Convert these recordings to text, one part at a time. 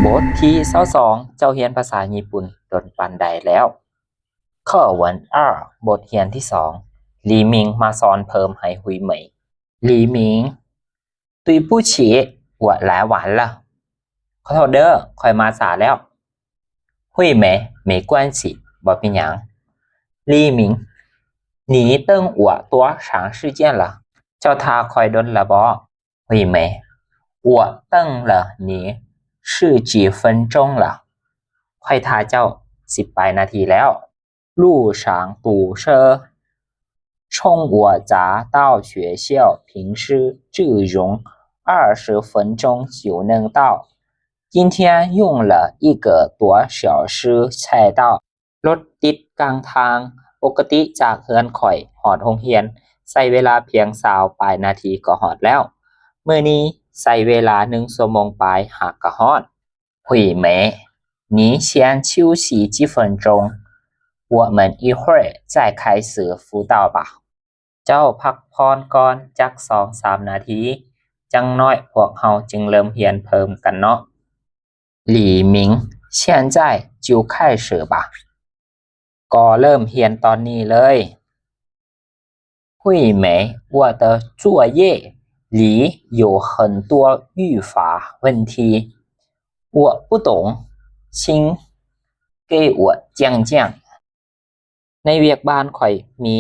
บทที่22เจ้าเรียนภาษาญี่ปุ่นโดนปานใดแล้วข้อวันบทเรียนที่2ลีมิงมาสอนเพิ่มให้หุยเหมยลีมิง对不起我来晚了ขอโทษเด้อข่อยมาสายแล้วหุยเหมย没关系บ่เป็นหยังลีมิง你等我多长时间了เจ้าทาข่อยดนละบ่หุยเหมย我等了你是几分钟了ค่อยทาเจ้า10ปลายนาทีแล้ว路上堵车冲我家到学校平时只用20分钟就能到今天用了1个多小时才到รถติดกลางทางปกติจากเฮือนข่อยหอดโรงเรียนใช้เวลาเพียง20ปลายนาทีก็หอดแล้วมื้อนี้ใช้เวลา1ชั่วโมงปลายหากก็ฮอด惠美你先休息几分钟我们一会儿再开始辅导吧เจ้าพักพรก่อนจัก2-3 นาทีจังน้อยพวกเฮาจึงเริ่มเรียนเพิ่มกันเนาะหลี่หมิง现在就开始吧ก็เริ่มเรียนตอนนี้เลย惠美我的作业里有很多语法问题我不懂请给我讲讲ในเวียกบ้านข่อยมี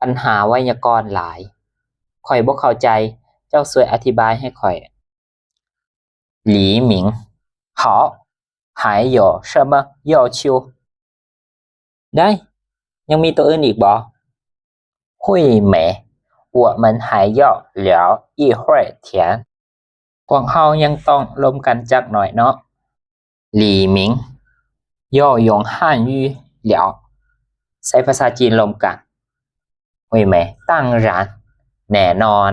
ปัญหาไวยากรณ์หลายข่อยบ่เข้าใจเจ้าช่วยอธิบายให้ข่อยหลี่หมิง好还有什么要求ได้ยังมีตัวอื่นอีกบ่惠美我们还要聊一会儿天พวกเฮายังต้องลมกันจักหน่อยเนาะหลี่หมิง要用汉语聊ใช้ภาษาจีนลมกัน惠美当然แน่นอน